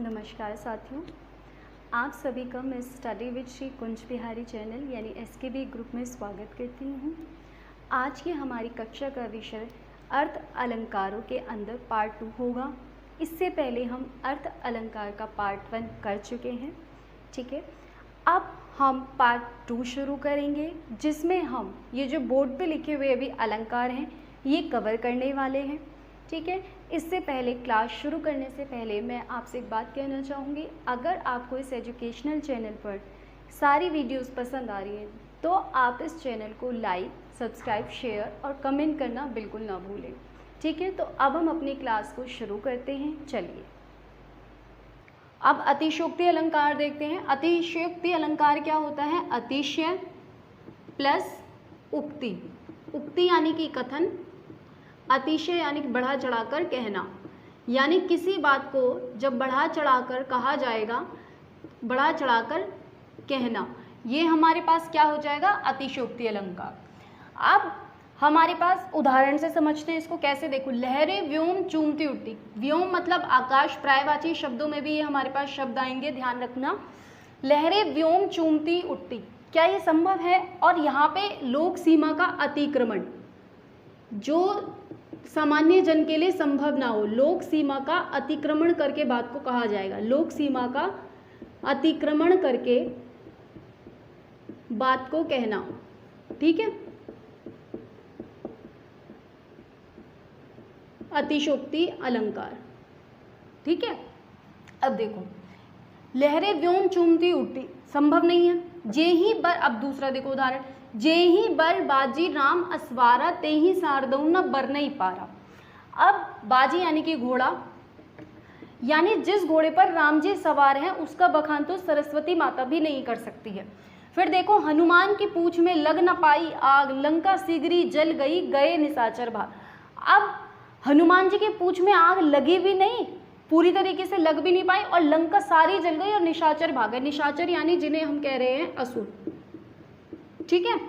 नमस्कार साथियों, आप सभी का मैं study with Shri Kunj Bihari channel यानी SKB ग्रुप में स्वागत करती हूँ। आज की हमारी कक्षा का विषय अर्थ अलंकारों के अंदर पार्ट 2 होगा। इससे पहले हम अर्थ अलंकार का पार्ट 1 कर चुके हैं, ठीक है। अब हम पार्ट 2 शुरू करेंगे, जिसमें हम ये जो बोर्ड पे लिखे हुए अभी अलंकार हैं ये कवर करने वाले हैं, ठीक है। इससे पहले क्लास शुरू करने से पहले मैं आपसे एक बात कहना चाहूँगी, अगर आपको इस एजुकेशनल चैनल पर सारी वीडियोस पसंद आ रही हैं तो आप इस चैनल को लाइक, सब्सक्राइब, शेयर और कमेंट करना बिल्कुल ना भूलें, ठीक है। तो अब हम अपनी क्लास को शुरू करते हैं। चलिए अब अतिशयोक्ति अलंकार देखते हैं। अतिशयोक्ति अलंकार क्या होता है? अतिशय प्लस उक्ति। उक्ति यानी कि कथन, अतिशय यानी कि बढ़ा चढ़ाकर कहना, यानी किसी बात को जब बढ़ा चढ़ाकर कहा जाएगा, बढ़ा चढ़ाकर कहना, ये हमारे पास क्या हो जाएगा? अतिशयोक्ति अलंकार। अब हमारे पास उदाहरण से समझते हैं इसको कैसे। देखो, लहरें व्योम चूमती उठती। व्योम मतलब आकाश, प्रायवाची शब्दों में भी ये हमारे पास शब्द आएंगे, ध्यान रखना। लहरें व्योम चूमती उठती, क्या ये संभव है? और यहाँ पे लोक सीमा का अतिक्रमण, जो सामान्य जन के लिए संभव ना हो, लोक सीमा का अतिक्रमण करके बात को कहा जाएगा। लोक सीमा का अतिक्रमण करके बात को कहना, ठीक है, अतिशयोक्ति अलंकार, ठीक है। अब देखो, लहरें व्योम चूमती उठती, संभव नहीं है। जे ही बर, अब दूसरा देखो उदाहरण, जे ही बर बाजी राम असवारा ते ही सारदऊ न बर नहीं पारा। अब बाजी यानी कि घोड़ा, यानी जिस घोड़े पर राम जी सवार हैं उसका बखान तो सरस्वती माता भी नहीं कर सकती है। फिर देखो, हनुमान की पूंछ में लग न पाई आग, लंका सिगरी जल गई गए निशाचर भाग। अब हनुमान जी की पूंछ में आग लगी भी नहीं, पूरी तरीके से लग भी नहीं पाई, और लंका सारी जल गई और निशाचर भाग गए। निशाचर यानी जिन्हें हम कह रहे हैं असुर, ठीक है।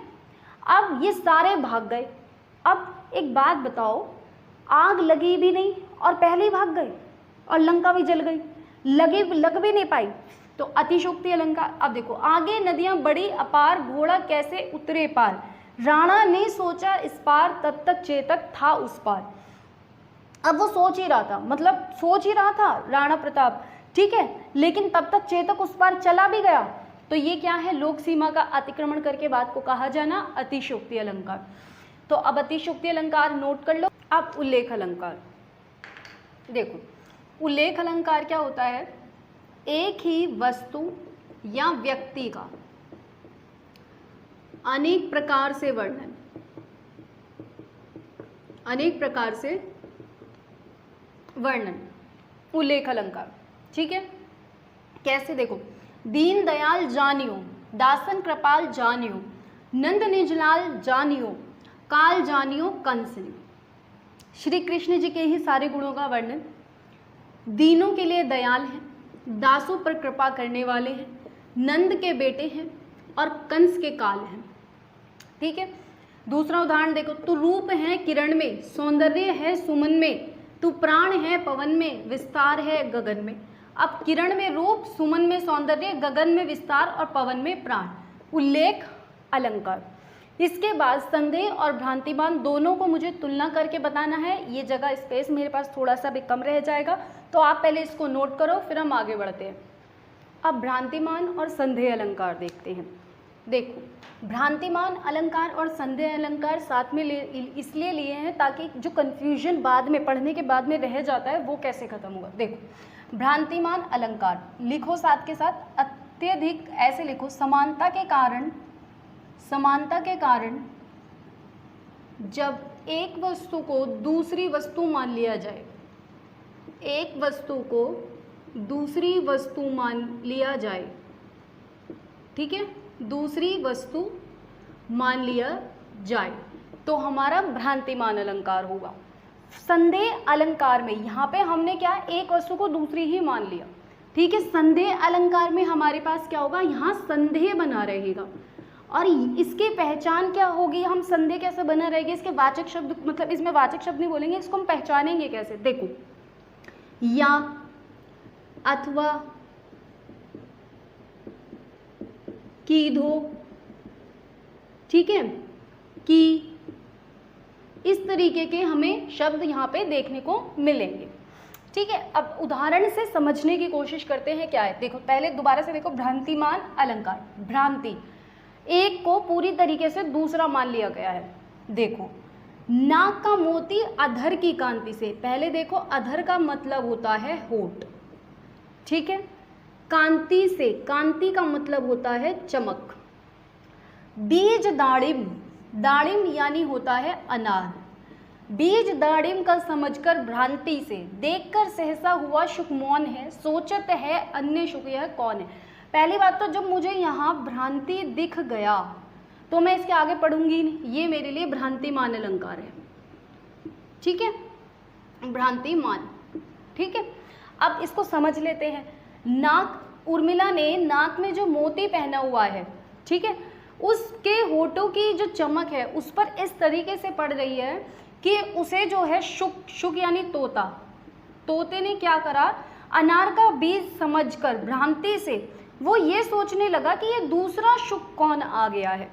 अब ये सारे भाग गए। अब एक बात बताओ, आग लगी भी नहीं और पहले ही भाग गए और लंका भी जल गई, लग भी नहीं पाई, तो अतिशयोक्ति अलंकार। अब देखो, आगे नदियां बड़ी अपार, घोड़ा कैसे उतरे पार, राणा ने सोचा इस पार, तब तक चेतक था उस पार। अब वो सोच ही रहा था, मतलब सोच ही रहा था राणा प्रताप, ठीक है, लेकिन तब तक चेतक उस पार चला भी गया। तो ये क्या है? लोक सीमा का अतिक्रमण करके बात को कहा जाना अतिशयोक्ति अलंकार। तो अब अतिशयोक्ति अलंकार नोट कर लो। अब उल्लेख अलंकार देखो, उल्लेख अलंकार क्या होता है? एक ही वस्तु या व्यक्ति का अनेक प्रकार से वर्णन, अनेक प्रकार से वर्णन, उल्लेख अलंकार, ठीक है। कैसे? देखो, दीन दयाल जानियो, दासन कृपाल जानियो, नंद निजलाल जानियो, काल जानियो कंसनी। श्री कृष्ण जी के ही सारे गुणों का वर्णन। दीनों के लिए दयाल हैं, दासों पर कृपा करने वाले हैं, नंद के बेटे हैं और कंस के काल हैं, ठीक है। दूसरा उदाहरण देखो, तू रूप है किरण में, सौंदर्य है सुमन में, तू प्राण है पवन में, विस्तार है गगन में। अब किरण में रूप, सुमन में सौंदर्य, गगन में विस्तार और पवन में प्राण, उल्लेख अलंकार। इसके बाद संदेह और भ्रांतिमान दोनों को मुझे तुलना करके बताना है। ये जगह स्पेस मेरे पास थोड़ा सा भी कम रह जाएगा, तो आप पहले इसको नोट करो, फिर हम आगे बढ़ते हैं। अब भ्रांतिमान और संदेह अलंकार देखते हैं। देखो, भ्रांतिमान अलंकार और संदेह अलंकार साथ में इसलिए लिए हैं ताकि जो कन्फ्यूजन बाद में पढ़ने के बाद में रह जाता है वो कैसे खत्म होगा। देखो, भ्रांतिमान अलंकार लिखो साथ के साथ, अत्यधिक ऐसे लिखो, समानता के कारण, समानता के कारण जब एक वस्तु को दूसरी वस्तु मान लिया जाए, एक वस्तु को दूसरी वस्तु मान लिया जाए, ठीक है, दूसरी वस्तु मान लिया जाए तो हमारा भ्रांतिमान अलंकार होगा। संदेह अलंकार में यहाँ पे हमने क्या, एक वस्तु को दूसरी ही मान लिया, ठीक है। संदेह अलंकार में हमारे पास क्या होगा? यहाँ संदेह बना रहेगा, और इसकी पहचान क्या होगी? हम संदेह कैसे बना रहेगा? इसके वाचक शब्द, मतलब इसमें वाचक शब्द नहीं बोलेंगे, इसको हम पहचानेंगे कैसे? देखो, या अथवा, कीधो, ठीक है, कि, इस तरीके के हमें शब्द यहाँ पे देखने को मिलेंगे। ठीक है, अब उदाहरण से समझने की कोशिश करते हैं क्या है। देखो पहले दोबारा से देखो, भ्रांतिमान अलंकार, भ्रांति, एक को पूरी तरीके से दूसरा मान लिया गया है। देखो, नाक का मोती अधर की कांति से, पहले देखो अधर का मतलब होता है होठ, ठीक है, कांति से, कांति का मतलब होता है चमक। बीज दाड़िम, दाड़िम यानी होता है अनार, बीज दाड़िम का समझकर भ्रांति से, देखकर सहसा हुआ शुक मौन है, सोचत है अन्य शुक यह कौन है। पहली बात तो जब मुझे यहाँ भ्रांति दिख गया तो मैं इसके आगे पढ़ूंगी नहीं, ये मेरे लिए भ्रांतिमान अलंकार है। ठीक है, भ्रांतिमान, ठीक है। अब इसको समझ लेते हैं। नाक, उर्मिला ने नाक में जो मोती पहना हुआ है, ठीक है, उसके होठों की जो चमक है उस पर इस तरीके से पड़ रही है कि उसे जो है शुक, शुक यानी तोता, तोते ने क्या करा, अनार का बीज समझकर भ्रांति से वो ये सोचने लगा कि ये दूसरा शुक कौन आ गया है।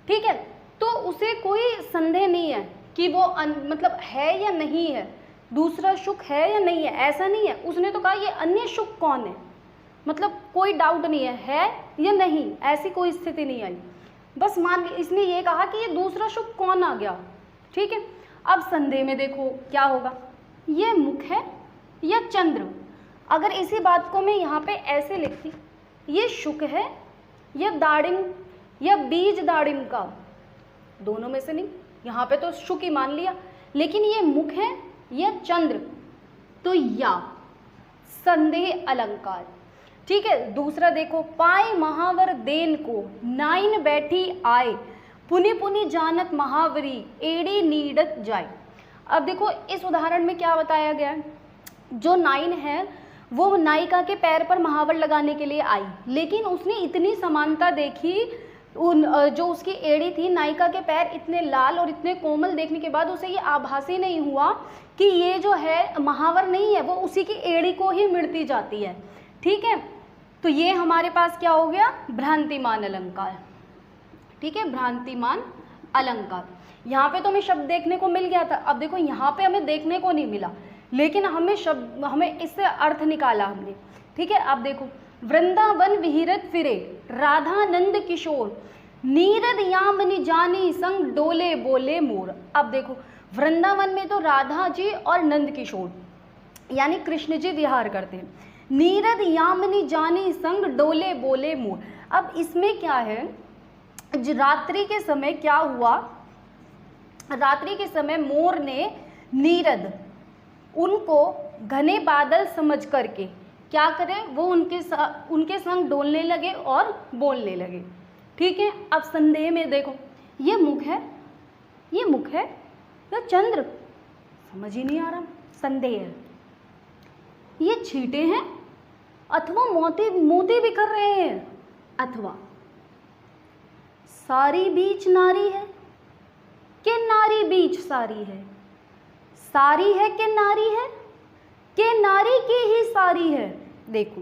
ठीक है, तो उसे कोई संदेह नहीं है कि वो मतलब है या नहीं है, दूसरा शुक है या नहीं है, ऐसा नहीं है। उसने तो कहा ये अन्य शुक कौन है, मतलब कोई डाउट नहीं है या नहीं, ऐसी कोई स्थिति नहीं आई, बस मान इसने ये कहा कि ये दूसरा शुक कौन आ गया। ठीक है, अब संदेह में देखो क्या होगा, ये मुख है या चंद्र। अगर इसी बात को मैं यहाँ पे ऐसे लिखती, ये शुक है या दाड़िम या बीज दाड़िम का, दोनों में से नहीं, यहाँ पे तो शुक ही मान लिया, लेकिन ये मुख है या चंद्र, तो या संदेह अलंकार। ठीक है, दूसरा देखो, पाए महावर देन को नाइन बैठी आए, पुनि पुनि जानत महावरी एड़ी नीडत जाए। अब देखो इस उदाहरण में क्या बताया गया है, जो नाइन है वो नायिका के पैर पर महावर लगाने के लिए आई, लेकिन उसने इतनी समानता देखी, जो उसकी एड़ी थी, नायिका के पैर इतने लाल और इतने कोमल देखने के बाद उसे ये आभास ही नहीं हुआ कि ये जो है महावर नहीं है, वो उसी की एड़ी को ही मिलती जाती है। ठीक है, तो ये हमारे पास क्या हो गया, भ्रांतिमान अलंकार। ठीक है, भ्रांतिमान अलंकार। यहाँ पे तो हमें शब्द देखने को मिल गया था, अब देखो यहाँ पे हमें देखने को नहीं मिला, लेकिन हमें इससे अर्थ निकाला हमने। ठीक है, अब देखो, वृंदावन विहिरत फिरे राधानंद किशोर, नीरद यामिनी जानी संग डोले बोले मोर। अब देखो वृंदावन में तो राधा जी और नंद किशोर यानी कृष्ण जी विहार करते हैं, नीरद यामिनी जानी संग डोले बोले मोर। अब इसमें क्या है, रात्रि के समय क्या हुआ, रात्रि के समय मोर ने नीरद उनको घने बादल समझ करके क्या करें, वो उनके संग डोलने लगे और बोलने लगे। ठीक है, अब संदेह में देखो, ये मुख है, ये मुख है या चंद्र, समझ ही नहीं आ रहा, संदेह है। ये छींटे हैं अथवा मोती बिखर रहे हैं, अथवा सारी बीच नारी है कि नारी बीच सारी है, सारी है कि नारी की ही सारी है। देखो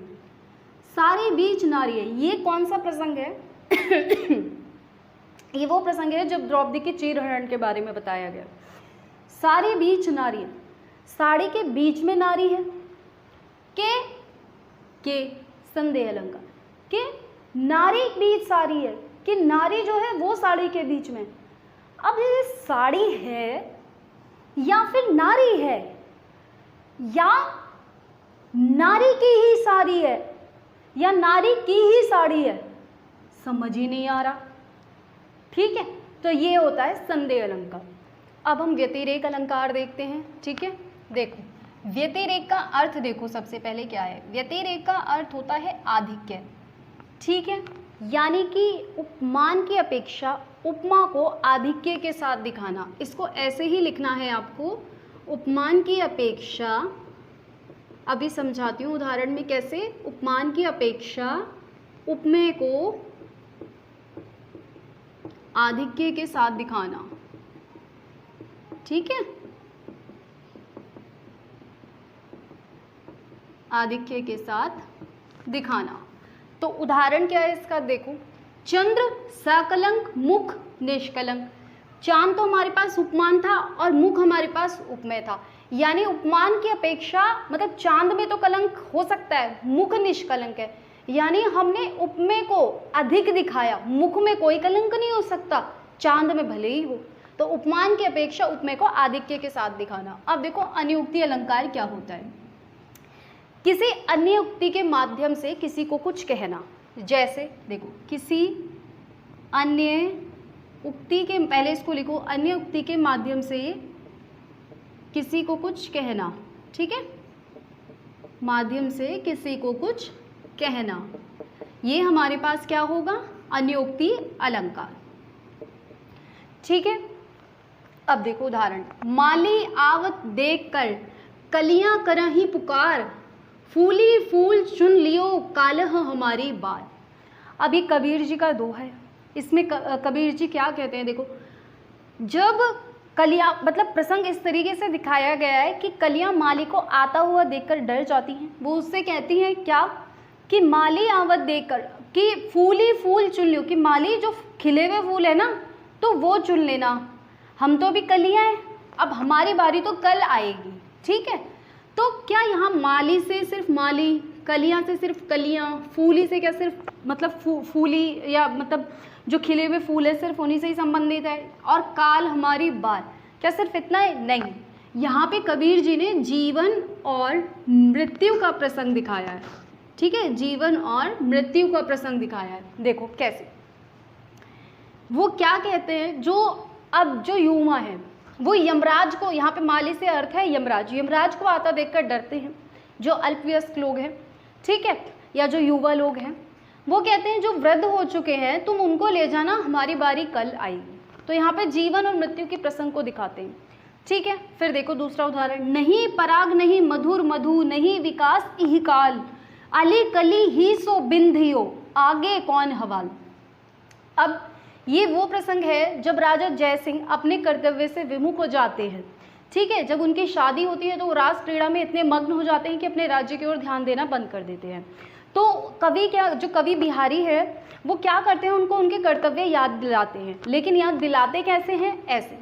सारी बीच नारी है, ये कौन सा प्रसंग है ये वो प्रसंग है जब द्रौपदी के चीरहरण के बारे में बताया गया। सारी बीच नारी है, साड़ी के बीच में नारी है, के संदेह अलंकार, के नारी बीच साड़ी है, कि नारी जो है वो साड़ी के बीच में। अब ये साड़ी है या फिर नारी है या नारी की ही साड़ी है या नारी की ही साड़ी है, समझ ही नहीं आ रहा। ठीक है, तो ये होता है संदेह अलंकार। अब हम व्यतिरेक अलंकार देखते हैं। ठीक है, देखो व्यतिरेक का अर्थ देखो, सबसे पहले क्या है, व्यतिरेक का अर्थ होता है आधिक्य। ठीक है, यानी कि उपमान की अपेक्षा उपमा को आधिक्य के साथ दिखाना। इसको ऐसे ही लिखना है आपको, उपमान की अपेक्षा, अभी समझाती हूँ उदाहरण में कैसे, उपमान की अपेक्षा उपमेय को आधिक्य के साथ दिखाना। ठीक है, आधिक्य के साथ दिखाना। तो उदाहरण क्या है इसका, देखो, चंद्र सकलंक मुख निष्कलंक। चांद तो हमारे पास उपमान था और मुख हमारे पास उपमेय था, यानी उपमान की अपेक्षा मतलब चांद में तो कलंक हो सकता है, मुख निष्कलंक है, यानी हमने उपमेय को अधिक दिखाया, मुख में कोई कलंक नहीं हो सकता, चांद में भले ही हो। तो उपमान की अपेक्षा उपमेय को आधिक्य के साथ दिखाना। अब देखो अन्योक्ति अलंकार क्या होता है, किसी अन्य उक्ति के माध्यम से किसी को कुछ कहना। जैसे देखो, किसी अन्य उक्ति के, पहले इसको लिखो, अन्य उक्ति के माध्यम से किसी को कुछ कहना, ठीक है, माध्यम से किसी को कुछ कहना, ये हमारे पास क्या होगा, अन्योक्ति अलंकार, ठीक है। अब देखो उदाहरण, माली आवत देख कर कलियां करही पुकार, फूली फूल चुन लियो कालह हमारी बात। अभी कबीर जी का दोहा है, इसमें कबीर जी क्या कहते हैं, देखो, जब कलियां, मतलब प्रसंग इस तरीके से दिखाया गया है कि कलियां माली को आता हुआ देखकर डर जाती हैं, वो उससे कहती हैं क्या, कि माली आवत देखकर, कि फूली फूल चुन लियो, कि माली जो खिले हुए फूल है ना तो वो चुन लेना, हम तो अभी कलियां हैं, अब हमारी बारी तो कल आएगी, ठीक है। तो क्या यहाँ माली से सिर्फ माली, कलियां से सिर्फ कलियां, फूली से क्या सिर्फ मतलब फूली या मतलब जो खिले हुए फूल है सिर्फ उन्हीं से ही संबंधित है, और काल हमारी बात, क्या सिर्फ इतना है, नहीं। यहाँ पे कबीर जी ने जीवन और मृत्यु का प्रसंग दिखाया है, ठीक है, जीवन और मृत्यु का प्रसंग दिखाया है। देखो कैसे, वो क्या कहते हैं, जो अब जो युवा है वो यमराज को, यहाँ पे माली से अर्थ है यमराज, यमराज को आता देखकर डरते हैं जो अल्पवयस्क लोग हैं, ठीक है, या जो युवा लोग हैं, वो कहते हैं जो वृद्ध हो चुके हैं तुम उनको ले जाना, हमारी बारी कल आएगी। तो यहाँ पे जीवन और मृत्यु के प्रसंग को दिखाते हैं, ठीक है। फिर देखो दूसरा उदाहरण, नहीं पराग नहीं मधुर मधु, नहीं विकास इह काल, अली कली ही सो बिंधियो, आगे कौन हवाल। अब ये वो प्रसंग है जब राजा जय सिंह अपने कर्तव्य से विमुख हो जाते हैं, ठीक है, जब उनकी शादी होती है तो वो रास क्रीड़ा में इतने मग्न हो जाते हैं कि अपने राज्य की ओर ध्यान देना बंद कर देते हैं। तो कवि क्या, जो कवि बिहारी है वो क्या करते हैं, उनको उनके कर्तव्य याद दिलाते हैं, लेकिन याद दिलाते कैसे हैं, ऐसे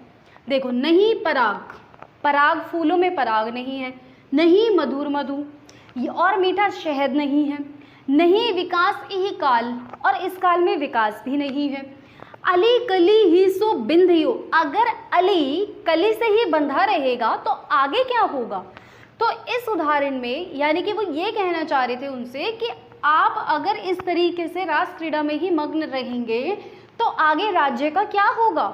देखो, नहीं पराग, पराग फूलों में पराग नहीं है, नहीं मधुर मधु और मीठा शहद नहीं है, नहीं विकास यही काल और इस काल में विकास भी नहीं है, अली कली ही सो बिंधियो, अगर अली कली से ही बंधा रहेगा तो आगे क्या होगा। तो इस उदाहरण में यानी कि वो ये कहना चाह रहे थे उनसे कि आप अगर इस तरीके से रास क्रीड़ा में ही मग्न रहेंगे तो आगे राज्य का क्या होगा।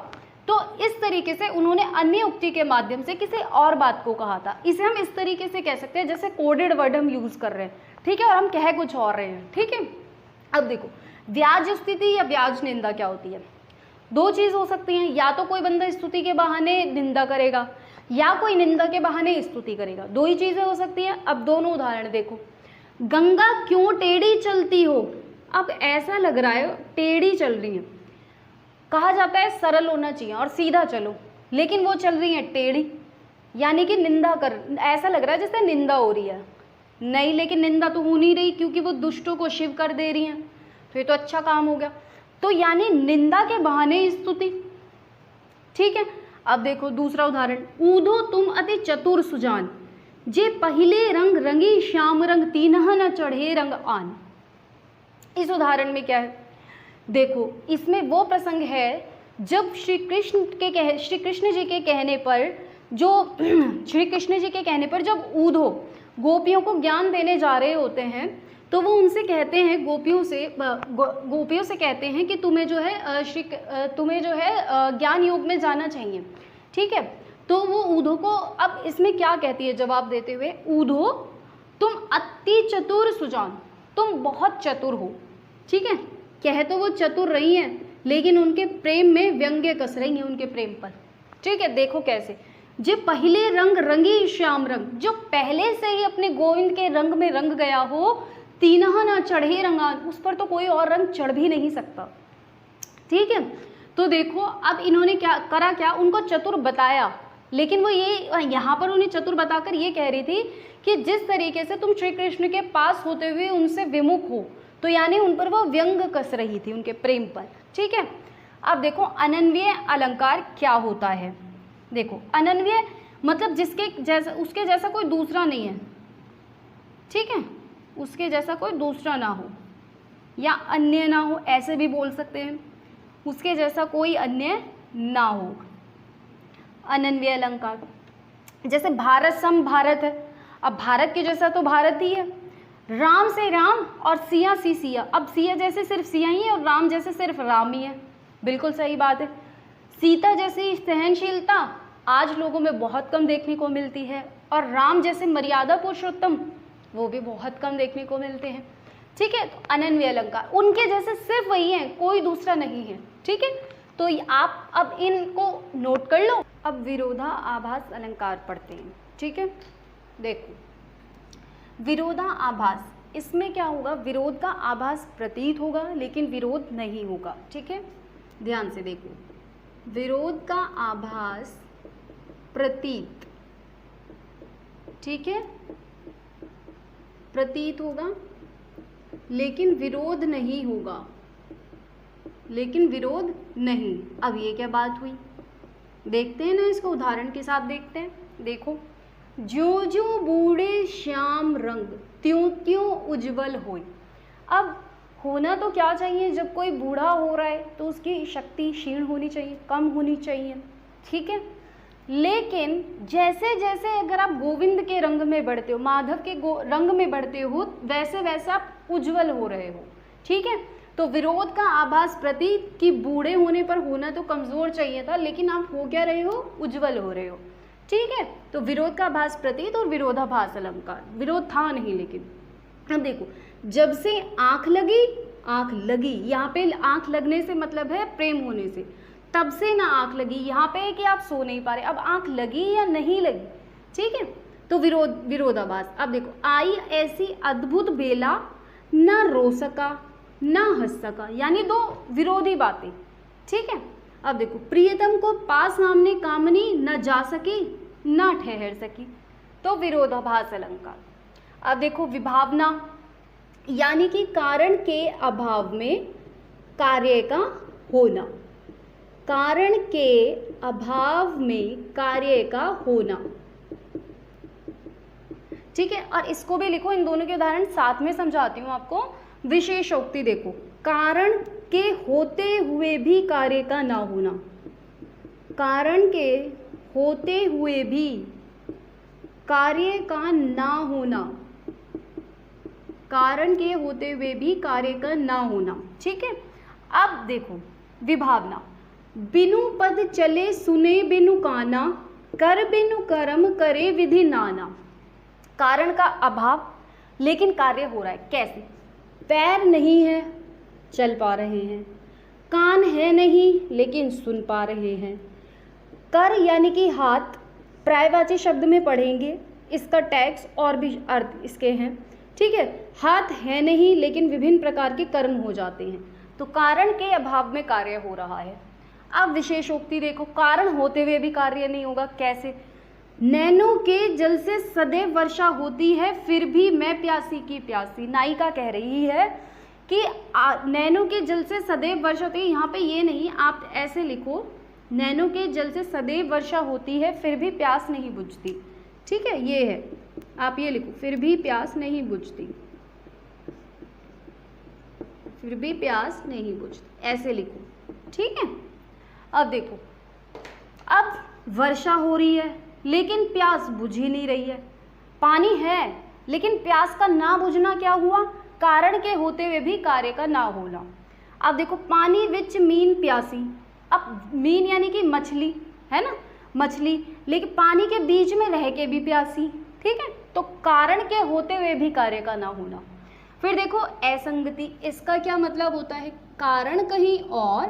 तो इस तरीके से उन्होंने अन्य उक्ति के माध्यम से किसी और बात को कहा था। इसे हम इस तरीके से कह सकते हैं जैसे कोडेड वर्ड हम यूज़ कर रहे हैं, ठीक है, और हम कह कुछ और रहे हैं, ठीक है। अब देखो, व्याज स्तुति या व्याज निंदा क्या होती है, दो चीज़ हो सकती हैं, या तो कोई बंदा स्तुति के बहाने निंदा करेगा या कोई निंदा के बहाने स्तुति करेगा, दो ही चीज़ें हो सकती हैं। अब दोनों उदाहरण देखो, गंगा क्यों टेढ़ी चलती हो, अब ऐसा लग रहा है टेढ़ी चल रही है, कहा जाता है सरल होना चाहिए और सीधा चलो, लेकिन वो चल रही है टेढ़ी, यानी कि निंदा कर, ऐसा लग रहा है जैसे निंदा हो रही है, नहीं, लेकिन निंदा तो हो नहीं रही क्योंकि वो दुष्टों को शिव कर दे रही हैं, तो ये तो अच्छा काम हो गया। तो यानी निंदा के बहाने स्तुति, ठीक है। अब देखो दूसरा उदाहरण, ऊधो तुम अति चतुर सुजान, जे पहले रंग रंगी श्याम रंग, तीनह न चढ़े रंग आन। इस उदाहरण में क्या है, देखो इसमें वो प्रसंग है जब श्री कृष्ण जी के कहने पर, जो श्री कृष्ण जी के कहने पर जब ऊधो गोपियों को ज्ञान देने जा रहे होते हैं तो वो उनसे कहते हैं, गोपियों से कहते हैं कि तुम्हें जो है ज्ञान योग में जाना चाहिए, ठीक है। तो वो ऊधो को, अब इसमें क्या कहती है जवाब देते हुए, ऊधो तुम अति चतुर सुजान, तुम बहुत चतुर हो, ठीक है। कह तो वो चतुर रही हैं लेकिन उनके प्रेम में व्यंग्य कस रही हैं उनके प्रेम पर, ठीक है। देखो कैसे, जो पहले रंग रंगी श्याम रंग, जो पहले से ही अपने गोविंद के रंग में रंग गया हो, तीनहा ना चढ़े रंगान, उस पर तो कोई और रंग चढ़ भी नहीं सकता, ठीक है। तो देखो अब इन्होंने क्या करा, क्या उनको चतुर बताया, लेकिन वो ये यहाँ पर उन्हें चतुर बताकर ये कह रही थी कि जिस तरीके से तुम श्री कृष्ण के पास होते हुए उनसे विमुख हो, तो यानी उन पर वो व्यंग कस रही थी उनके प्रेम पर। ठीक है, अब देखो अनन्वय अलंकार क्या होता है। देखो अनन्वय मतलब जिसके जैसा, उसके जैसा कोई दूसरा नहीं है। ठीक है, उसके जैसा कोई दूसरा ना हो या अन्य ना हो, ऐसे भी बोल सकते हैं, उसके जैसा कोई अन्य ना हो। अनन्वय अलंकार जैसे भारत सम भारत है, अब भारत के जैसा तो भारत ही है। राम से राम और सिया सी सिया, अब सिया जैसे सिर्फ सिया ही है और राम जैसे सिर्फ राम ही है। बिल्कुल सही बात है। सीता जैसी सहनशीलता आज लोगों में बहुत कम देखने को मिलती है, और राम जैसे मर्यादा पुरुषोत्तम वो भी बहुत कम देखने को मिलते हैं। ठीक है, तो अनन्वय अलंकार उनके जैसे सिर्फ वही है, कोई दूसरा नहीं है। ठीक है, तो आप अब इनको नोट कर लो। अब विरोधाभास अलंकार पढ़ते हैं। ठीक है, देखो विरोधाभास, इसमें क्या होगा, विरोध का आभास प्रतीत होगा लेकिन विरोध नहीं होगा। ठीक है, ध्यान से देखो, विरोध का आभास प्रतीत, ठीक है, प्रतीत होगा लेकिन विरोध नहीं होगा, लेकिन विरोध नहीं। अब ये क्या बात हुई, देखते हैं ना, इसको उदाहरण के साथ देखते हैं। देखो, ज्यों ज्यों बूढ़े श्याम रंग त्यों त्यों उज्जवल होय। अब होना तो क्या चाहिए, जब कोई बूढ़ा हो रहा है तो उसकी शक्ति क्षीण होनी चाहिए, कम होनी चाहिए। ठीक है, लेकिन जैसे जैसे अगर आप गोविंद के रंग में बढ़ते हो, माधव के रंग में बढ़ते हो, वैसे वैसे आप उज्जवल हो रहे हो। ठीक है, तो विरोध का आभास प्रतीत कि बूढ़े होने पर होना तो कमजोर चाहिए था, लेकिन आप हो क्या रहे हो, उज्जवल हो रहे हो। ठीक है, तो विरोध का आभास प्रतीत और विरोधाभास अलंकार, विरोध था नहीं लेकिन। अब देखो, जब से आंख लगी, आंख लगी, यहाँ पे आंख लगने से मतलब है प्रेम होने से, तब से ना आंख लगी, यहाँ पे है कि आप सो नहीं पा रहे, अब आंख लगी या नहीं लगी। ठीक है, तो विरोधाभास। अब देखो, आई ऐसी अद्भुत बेला, ना रो सका ना हंस सका, यानी दो विरोधी बातें। ठीक है, अब देखो, प्रियतम को पास सामने कामनी, न जा सकी न ठहर सकी, तो विरोधाभास अलंकार। अब देखो, विभावना यानी कि कारण के अभाव में कार्य का होना, कारण के अभाव में कार्य का होना। ठीक है, और इसको भी लिखो, इन दोनों के उदाहरण साथ में समझाती हूँ आपको। विशेषोक्ति देखो, कारण के होते हुए भी कार्य का ना होना, कारण के होते हुए भी कार्य का ना होना, कारण के होते हुए भी कार्य का ना होना। ठीक है, अब देखो विभावना, बिनु पद चले सुने बिनु काना, कर बिनु कर्म करे विधि नाना। कारण का अभाव लेकिन कार्य हो रहा है, कैसे, पैर नहीं है चल पा रहे हैं, कान है नहीं लेकिन सुन पा रहे हैं, कर यानी कि हाथ, पर्यायवाची शब्द में पढ़ेंगे, इसका टैक्स और भी अर्थ इसके हैं। ठीक है, हाथ है नहीं लेकिन विभिन्न प्रकार के कर्म हो जाते हैं, तो कारण के अभाव में कार्य हो रहा है। अब विशेषोक्ति देखो, कारण होते हुए भी कार्य नहीं होगा, कैसे, नैनों के जल से सदैव वर्षा होती है फिर भी मैं प्यासी की प्यासी। नायिका कह रही है कि नैनों के जल से सदैव वर्षा होती है, यहाँ पे ये नहीं, आप ऐसे लिखो, नैनों के जल से सदैव वर्षा होती है फिर भी प्यास नहीं बुझती। ठीक है, ये है, आप ये लिखो, फिर भी प्यास नहीं बुझती, फिर भी प्यास नहीं बुझती, ऐसे लिखो। ठीक है, अब देखो, अब वर्षा हो रही है लेकिन प्यास बुझ ही नहीं रही है, पानी है लेकिन प्यास का ना बुझना क्या हुआ, कारण के होते हुए भी कार्य का ना होना। अब देखो, पानी विच मीन प्यासी, अब मीन यानी कि मछली है ना, मछली, लेकिन पानी के बीच में रह के भी प्यासी। ठीक है, तो कारण के होते हुए भी कार्य का ना होना। फिर देखो असंगति, इसका क्या मतलब होता है, कारण कहीं और,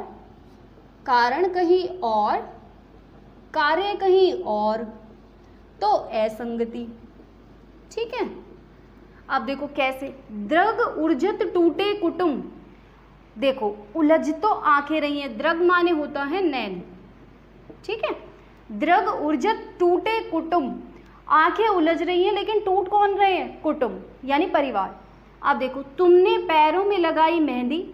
कारण कहीं और, कार्य कहीं और, तो असंगति। ठीक है, अब देखो कैसे, द्रग उर्जत टूटे कुटुंब, देखो उलझ तो आंखें रही हैं, द्रग माने होता है नैन। ठीक है, दृग ऊर्जत टूटे कुटुंब, आंखें उलझ रही हैं लेकिन टूट कौन रहे हैं? कुटुंब यानी परिवार। आप देखो, तुमने पैरों में लगाई मेहंदी,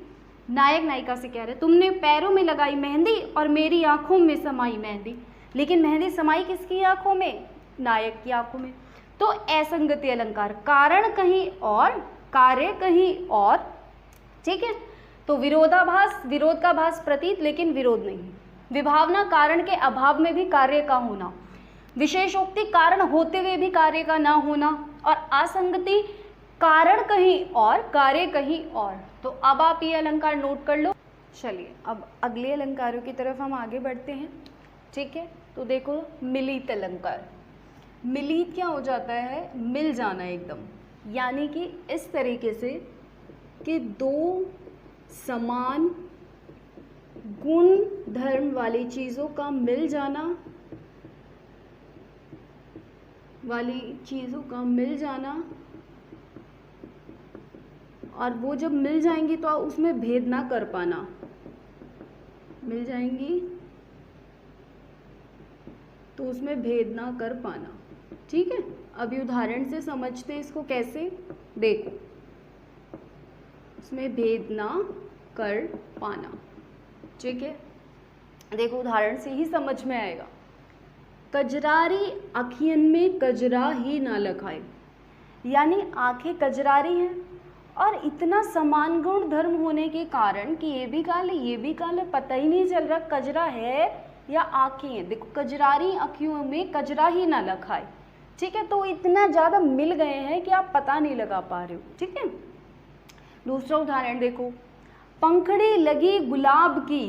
नायक नायिका से कह रहे, तुमने पैरों में लगाई मेहंदी और मेरी आंखों में समाई मेहंदी। लेकिन मेहंदी समाई किसकी आंखों में? नायक की आंखों में। तो असंगति अलंकार, कारण कहीं और, कार्य कहीं और। ठीक है, तो विरोधाभास, विरोध का भास प्रतीत लेकिन विरोध नहीं। विभावना, कारण के अभाव में भी कार्य का होना। विशेषोक्ति, कारण होते हुए भी कार्य का ना होना। और असंगति, कारण कहीं और, कार्य कहीं और। तो अब आप ये अलंकार नोट कर लो। चलिए अब अगले अलंकारों की तरफ हम आगे बढ़ते हैं। ठीक है, तो देखो मिलित अलंकार। मिलित क्या हो जाता है? मिल जाना एकदम, यानी कि इस तरीके से कि दो समान गुण धर्म वाली चीज़ों का मिल जाना, और वो जब मिल जाएंगी तो उसमें भेद ना कर पाना, मिल जाएंगी तो उसमें भेद ना कर पाना। ठीक है, अभी उदाहरण से समझते इसको कैसे। देखो, उसमें भेद ना कर पाना। ठीक है, देखो उदाहरण से ही समझ में आएगा। कजरारी अखियन में कजरा ही ना लखाए, यानी आंखें कजरारी हैं और इतना समान गुण धर्म होने के कारण कि ये भी काले ये भी काले, पता ही नहीं चल रहा कजरा है या आंखें हैं। देखो, कजरारी अखियों में कजरा ही ना लखाए। ठीक है, तो इतना ज़्यादा मिल गए हैं कि आप पता नहीं लगा पा रहे हो। ठीक है, दूसरा उदाहरण देखो। पंखड़ी लगी गुलाब की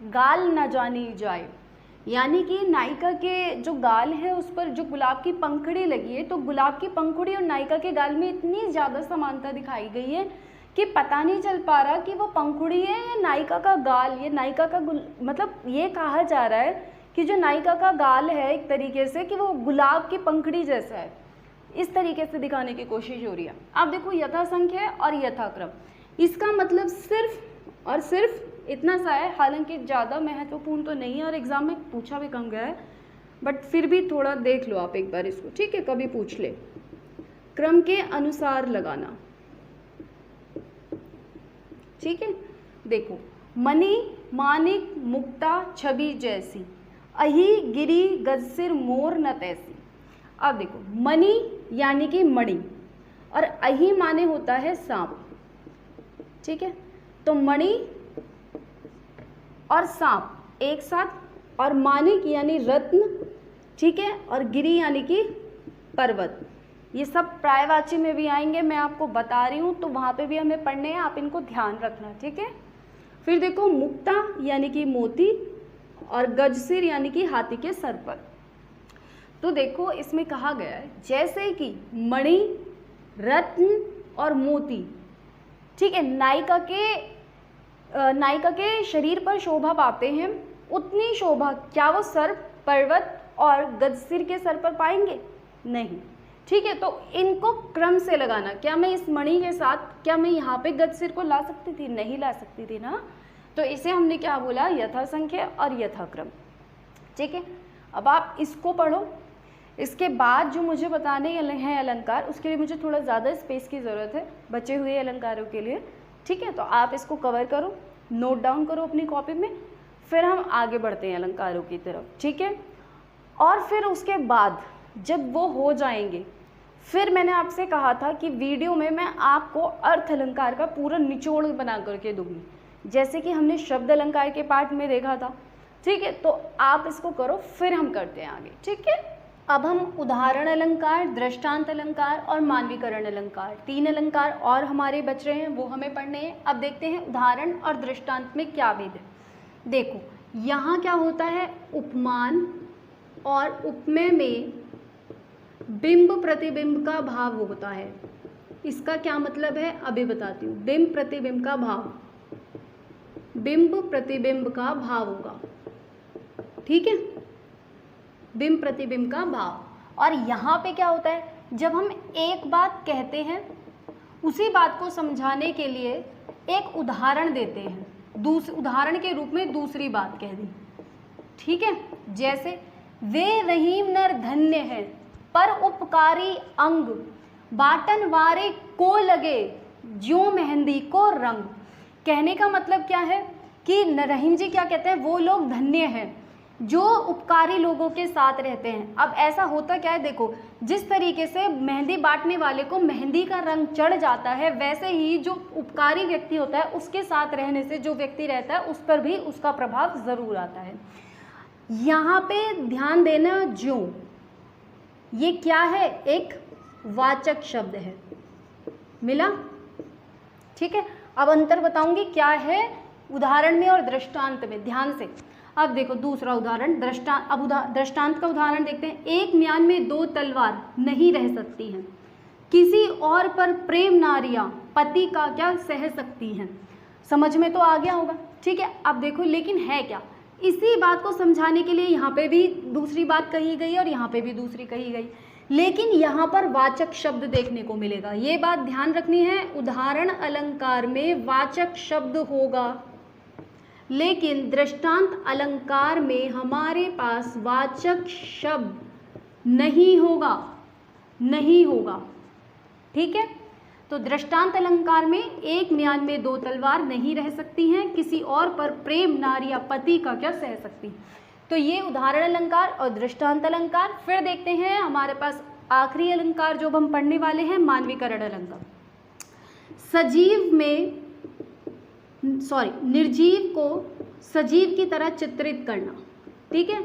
गाल न जानी जाए, यानी कि नायिका के जो गाल है उस पर जो गुलाब की पंखड़ी लगी है, तो गुलाब की पंखड़ी और नायिका के गाल में इतनी ज़्यादा समानता दिखाई गई है कि पता नहीं चल पा रहा कि वो पंखुड़ी है या नायिका का गाल। ये नायिका का मतलब ये कहा जा रहा है कि जो नायिका का गाल है एक तरीके से कि वो गुलाब की पंखड़ी जैसा है, इस तरीके से दिखाने की कोशिश हो रही है। अब देखो यथासंख्य और यथाक्रम, इसका मतलब सिर्फ और सिर्फ इतना सा है, हालांकि ज़्यादा महत्वपूर्ण तो नहीं है और एग्जाम में पूछा भी कम गया है, बट फिर भी थोड़ा देख लो आप एक बार इसको। ठीक है, कभी पूछ ले। क्रम के अनुसार लगाना। ठीक है, देखो मणि मानिक मुक्ता छवि जैसी, अही गिरी गजसिर मोर न तैसी। अब देखो मणि यानी कि मणि और अही माने होता है सांप। ठीक है, तो मणि और सांप एक साथ, और मानिक यानी रत्न। ठीक है, और गिरी यानी कि पर्वत। ये सब प्रायवाची में भी आएंगे, मैं आपको बता रही हूँ, तो वहाँ पे भी हमें पढ़ने हैं, आप इनको ध्यान रखना। ठीक है, फिर देखो मुक्ता यानी कि मोती और गजसिर यानी कि हाथी के सर पर। तो देखो इसमें कहा गया है जैसे कि मणि, रत्न और मोती, ठीक है, नायिका के शरीर पर शोभा पाते हैं, उतनी शोभा क्या वो सर्प, पर्वत और गजसिर के सर पर पाएंगे? नहीं। ठीक है, तो इनको क्रम से लगाना। क्या मैं इस मणि के साथ, क्या मैं यहाँ पे गजसिर को ला सकती थी? नहीं ला सकती थी ना। तो इसे हमने क्या बोला? यथासंख्य और यथाक्रम। ठीक है, अब आप इसको पढ़ो। इसके बाद जो मुझे बताने हैं अलंकार, उसके लिए मुझे थोड़ा ज़्यादा स्पेस की ज़रूरत है बचे हुए अलंकारों के लिए। ठीक है, तो आप इसको कवर करो, नोट डाउन करो अपनी कॉपी में, फिर हम आगे बढ़ते हैं अलंकारों की तरफ। ठीक है, और फिर उसके बाद जब वो हो जाएंगे, फिर मैंने आपसे कहा था कि वीडियो में मैं आपको अर्थ अलंकार का पूरा निचोड़ बना करके दूंगी, जैसे कि हमने शब्द अलंकार के पार्ट में देखा था। ठीक है, तो आप इसको करो, फिर हम करते हैं आगे। ठीक है, अब हम उदाहरण अलंकार, दृष्टांत अलंकार और मानवीकरण अलंकार, 3 अलंकार और हमारे बच रहे हैं, वो हमें पढ़ने हैं। अब देखते हैं उदाहरण और दृष्टांत में क्या भेद है। देखो यहाँ क्या होता है, उपमान और उपमेय में बिंब प्रतिबिंब का भाव होता है। इसका क्या मतलब है अभी बताती हूँ। बिंब प्रतिबिंब का भाव, बिंब प्रतिबिंब का भाव होगा। ठीक है, बिंब प्रतिबिंब का भाव। और यहाँ पे क्या होता है, जब हम एक बात कहते हैं उसी बात को समझाने के लिए एक उदाहरण देते हैं, उदाहरण के रूप में दूसरी बात कह दी। ठीक है, जैसे वे रहीम नर धन्य है, पर उपकारी अंग, बाटन वारे को लगे, ज्यों मेहंदी को रंग। कहने का मतलब क्या है कि रहीम जी क्या कहते हैं, वो लोग धन्य हैं जो उपकारी लोगों के साथ रहते हैं। अब ऐसा होता क्या है, देखो जिस तरीके से मेहंदी बांटने वाले को मेहंदी का रंग चढ़ जाता है, वैसे ही जो उपकारी व्यक्ति होता है उसके साथ रहने से जो व्यक्ति रहता है उस पर भी उसका प्रभाव ज़रूर आता है। यहाँ पे ध्यान देना, ज्यों, ये क्या है, एक वाचक शब्द है, मिला, ठीक है। अब अंतर बताऊंगी क्या है उदाहरण में और दृष्टांत में, ध्यान से। अब देखो दूसरा उदाहरण, दृष्टांत का उदाहरण देखते हैं। एक म्यान में दो तलवार नहीं रह सकती हैं, किसी और पर प्रेम नारियां पति का क्या सह सकती हैं। समझ में तो आ गया होगा, ठीक है। अब देखो लेकिन है क्या, इसी बात को समझाने के लिए यहाँ पे भी दूसरी बात कही गई और यहाँ पे भी दूसरी कही गई, लेकिन यहाँ पर वाचक शब्द देखने को मिलेगा। ये बात ध्यान रखनी है, उदाहरण अलंकार में वाचक शब्द होगा, लेकिन दृष्टांत अलंकार में हमारे पास वाचक शब्द नहीं होगा, नहीं होगा, ठीक है। तो दृष्टांत अलंकार में एक म्यान में दो तलवार नहीं रह सकती हैं, किसी और पर प्रेम नारियां पति का क्या सह सकती। तो ये उदाहरण अलंकार और दृष्टांत अलंकार। फिर देखते हैं हमारे पास आखिरी अलंकार जो हम पढ़ने वाले हैं, मानवीकरण अलंकार। सजीव में निर्जीव को सजीव की तरह चित्रित करना, ठीक है,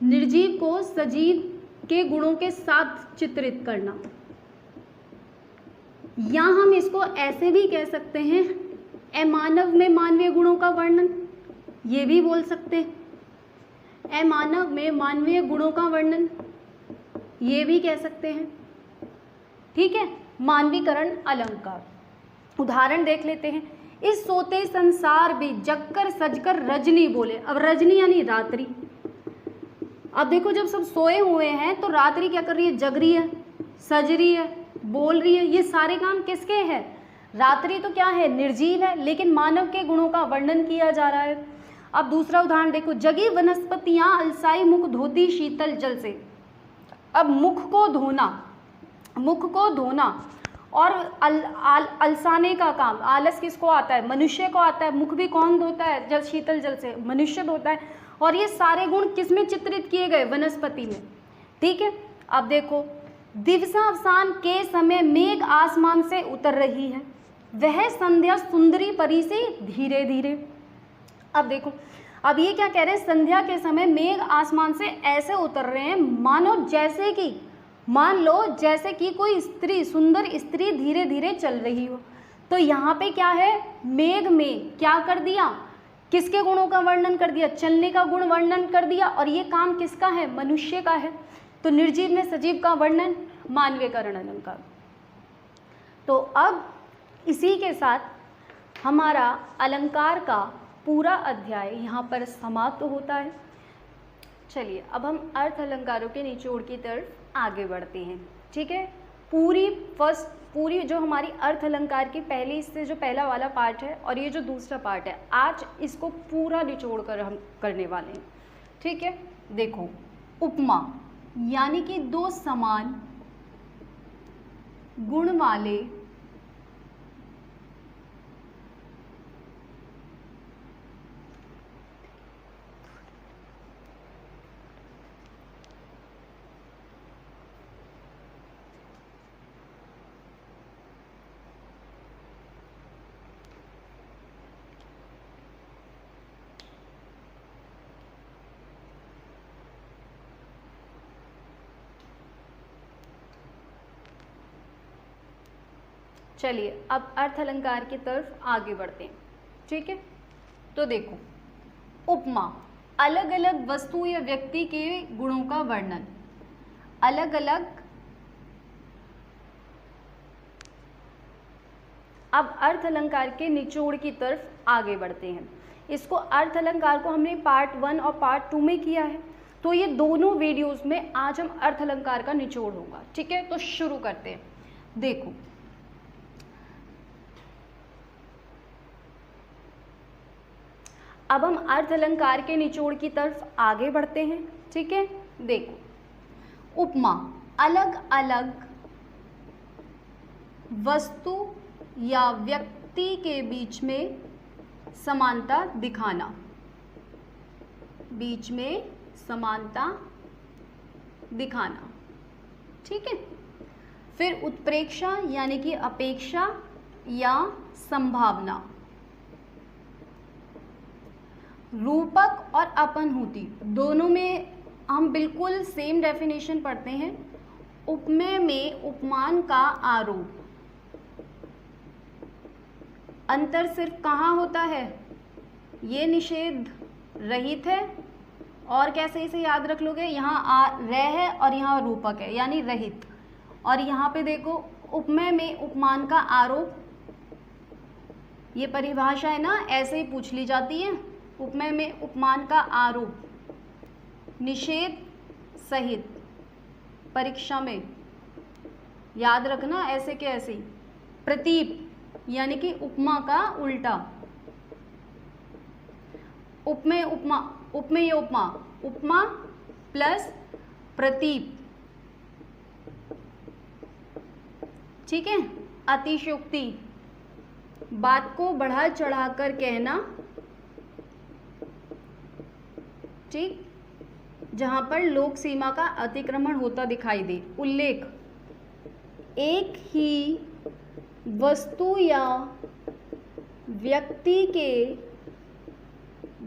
निर्जीव को सजीव के गुणों के साथ चित्रित करना, या हम इसको ऐसे भी कह सकते हैं, अमानव में मानवीय गुणों का वर्णन, ये भी बोल सकते हैं। अमानव में मानवीय गुणों का वर्णन, ये भी कह सकते हैं, ठीक है। मानवीकरण अलंकार, उदाहरण देख लेते हैं। इस सोते संसार भी जगकर सजकर रजनी बोले। अब रजनी यानी रात्रि। अब देखो जब सब सोए हुए हैं तो रात्रि क्या कर रही है, जग रही है, सज रही है, बोल रही है। ये सारे काम किसके हैं, रात्रि तो क्या है, निर्जीव है, लेकिन मानव के गुणों का वर्णन किया जा रहा है। अब दूसरा उदाहरण देखो, जगी वनस्पतियां अलसाई मुख धोती शीतल जल से। अब मुख को धोना और अलसाने का काम, आलस किसको आता है, मनुष्य को आता है। मुख भी कौन धोता है, जल शीतल जल से, मनुष्य धोता है। और ये सारे गुण किस में चित्रित किए गए, वनस्पति में, ठीक है। अब देखो, दिवसावसान के समय मेघ आसमान से उतर रही है, वह संध्या सुंदरी परी से धीरे धीरे। अब देखो, अब ये क्या कह रहे हैं, संध्या के समय मेघ आसमान से ऐसे उतर रहे हैं मानो जैसे कि, मान लो जैसे कि कोई स्त्री, सुंदर स्त्री धीरे धीरे चल रही हो। तो यहाँ पे क्या है, मेघ में क्या कर दिया, किसके गुणों का वर्णन कर दिया, चलने का गुण वर्णन कर दिया। और ये काम किसका है, मनुष्य का है। तो निर्जीव में सजीव का वर्णन, मानवीकरण अलंकार। तो अब इसी के साथ हमारा अलंकार का पूरा अध्याय यहाँ पर समाप्त होता है। चलिए अब हम अर्थ अलंकारों के निचोड़ की तरफ आगे बढ़ते हैं, ठीक है। पूरी जो हमारी अर्थ अलंकार की पहले से जो पहला वाला पार्ट है और ये जो दूसरा पार्ट है, आज इसको पूरा निचोड़ कर हम करने वाले हैं, ठीक है। देखो, उपमा यानी कि दो समान गुण वाले चलिए अब अर्थ अलंकार की तरफ आगे बढ़ते हैं, ठीक है। तो देखो, उपमा अलग अलग वस्तु या व्यक्ति के गुणों का वर्णन, अलग अलग। अब अर्थ अलंकार के निचोड़ की तरफ आगे बढ़ते हैं। इसको अर्थ अलंकार को हमने पार्ट 1 और पार्ट 2 में किया है, तो ये दोनों वीडियोस में आज हम अर्थ अलंकार का निचोड़ होगा, ठीक है। तो शुरू करते हैं। देखो, अब हम अर्थ अलंकार के निचोड़ की तरफ आगे बढ़ते हैं, ठीक है। देखो, उपमा अलग अलग वस्तु या व्यक्ति के बीच में समानता दिखाना, बीच में समानता दिखाना, ठीक है। फिर उत्प्रेक्षा यानी कि अपेक्षा या संभावना। रूपक और अपनहुति दोनों में हम बिल्कुल सेम डेफिनेशन पढ़ते हैं। उपमेय में उपमान का आरोप, अंतर सिर्फ कहाँ होता है, ये निषेध रहित है, और कैसे इसे याद रख लोगे, यहाँ रह है और यहाँ रूपक है यानी रहित, और यहाँ पे देखो उपमेय में उपमान का आरोप, ये परिभाषा है ना ऐसे ही पूछ ली जाती है। उपमेय में उपमान का आरोप निषेध सहित, परीक्षा में याद रखना ऐसे के ऐसे ही। प्रतीप यानी कि उपमा का उल्टा, उपमेय उपमा, उपमेय उपमा, उपमा प्लस प्रतीप, ठीक है। अतिशयोक्ति, बात को बढ़ा चढ़ाकर कहना, ठीक, जहां पर लोक सीमा का अतिक्रमण होता दिखाई दे। उल्लेख, एक ही वस्तु या व्यक्ति के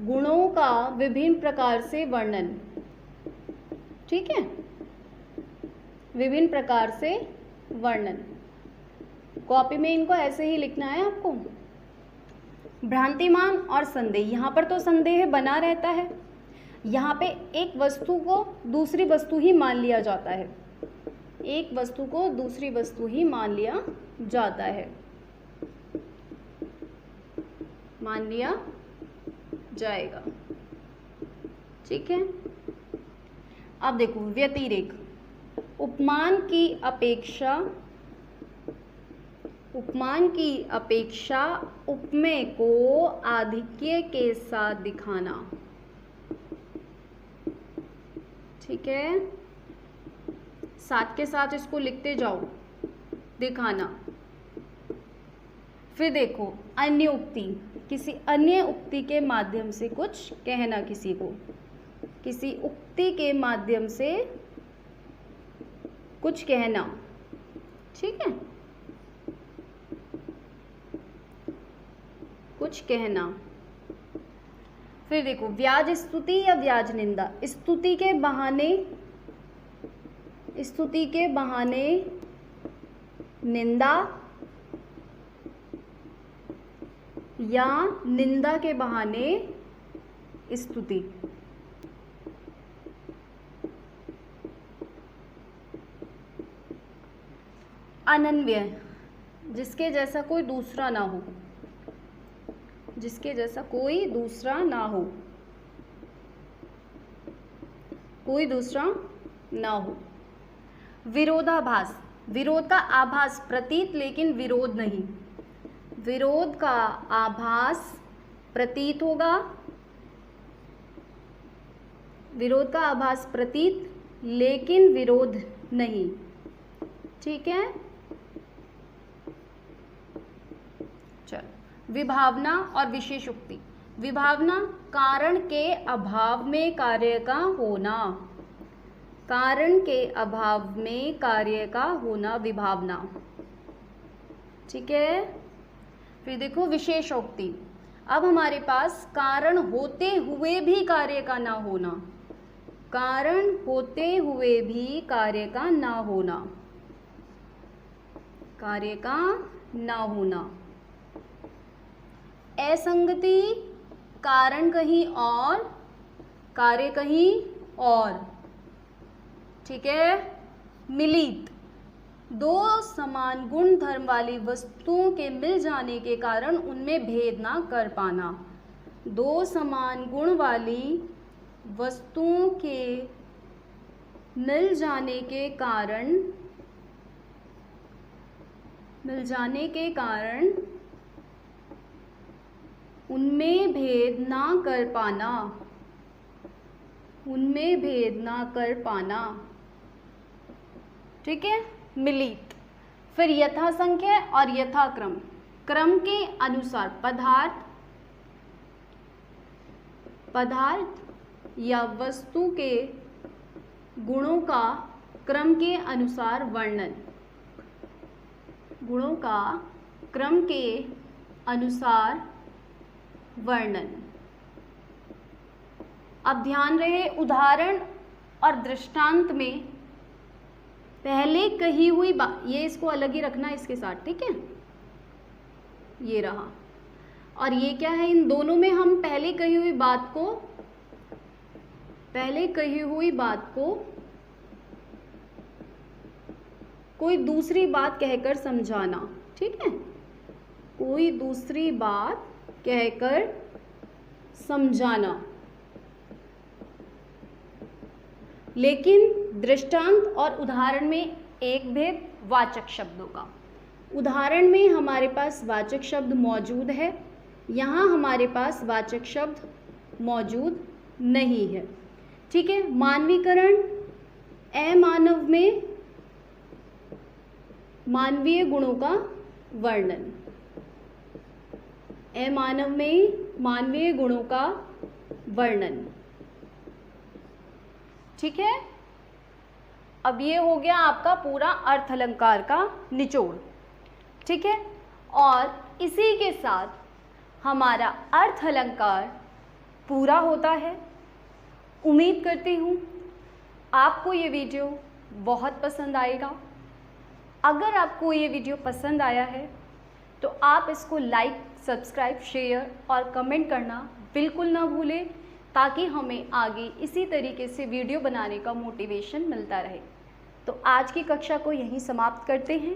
गुणों का विभिन्न प्रकार से वर्णन, ठीक है, विभिन्न प्रकार से वर्णन। कॉपी में इनको ऐसे ही लिखना है आपको। भ्रांतिमान और संदेह, यहाँ पर तो संदेह बना रहता है, यहाँ पे एक वस्तु को दूसरी वस्तु ही मान लिया जाता है, एक वस्तु को दूसरी वस्तु ही मान लिया जाता है, मान लिया जाएगा, ठीक है। अब देखो व्यतिरेक, उपमान की अपेक्षा, उपमान की अपेक्षा उपमेय को आधिक्य के साथ दिखाना, ठीक है, साथ के साथ इसको लिखते जाओ, दिखाना। फिर देखो अन्य उक्ति, किसी अन्य उक्ति के माध्यम से कुछ कहना, किसी को किसी उक्ति के माध्यम से कुछ कहना, ठीक है, कुछ कहना। फिर देखो व्याज स्तुति या व्याज निंदा, स्तुति के बहाने, स्तुति के बहाने निंदा या निंदा के बहाने स्तुति। अनन्वय, जिसके जैसा कोई दूसरा ना हो, जिसके जैसा कोई दूसरा ना हो, कोई दूसरा ना हो। विरोधाभास, विरोध का आभास प्रतीत लेकिन विरोध नहीं, विरोध का आभास प्रतीत होगा, विरोध का आभास प्रतीत लेकिन विरोध नहीं, ठीक है। चलो विभावना और विशेषोक्ति। विभावना कारण के अभाव में कार्य का होना, कारण के अभाव में कार्य का होना विभावना, ठीक है। फिर देखो विशेषोक्ति, अब हमारे पास कारण होते हुए भी कार्य का ना होना, कारण होते हुए भी कार्य का ना होना, कार्य का ना होना। असंगति, कारण कहीं और कार्य कहीं और, ठीक है। मिलित, दो समान गुण धर्म वाली वस्तुओं के मिल जाने के कारण उनमें भेद ना कर पाना, दो समान गुण वाली वस्तुओं के मिल जाने के कारण, मिल जाने के कारण उनमें भेद ना कर पाना, उनमें भेद ना कर पाना, ठीक है, मिलित। फिर यथासंख्य और यथाक्रम, क्रम के अनुसार पदार्थ या वस्तु के गुणों का क्रम के अनुसार वर्णन, गुणों का क्रम के अनुसार वर्णन। अब ध्यान रहे, उदाहरण और दृष्टांत में पहले कही हुई बात, ये इसको अलग ही रखना इसके साथ, ठीक है, ये रहा। और ये क्या है, इन दोनों में हम पहले कही हुई बात को कोई दूसरी बात कहकर समझाना, ठीक है, कोई दूसरी बात कहकर समझाना। लेकिन दृष्टांत और उदाहरण में एक भेद, वाचक शब्दों का। उदाहरण में हमारे पास वाचक शब्द मौजूद है, यहाँ हमारे पास वाचक शब्द मौजूद नहीं है, ठीक है। मानवीकरण, अमानव में मानवीय गुणों का वर्णन, अमानव में मानवीय गुणों का वर्णन, ठीक है। अब ये हो गया आपका पूरा अर्थ अलंकार का निचोड़, ठीक है। और इसी के साथ हमारा अर्थ अलंकार पूरा होता है। उम्मीद करती हूँ आपको ये वीडियो बहुत पसंद आएगा। अगर आपको ये वीडियो पसंद आया है तो आप इसको लाइक, सब्सक्राइब, शेयर और कमेंट करना बिल्कुल ना भूलें, ताकि हमें आगे इसी तरीके से वीडियो बनाने का मोटिवेशन मिलता रहे। तो आज की कक्षा को यहीं समाप्त करते हैं।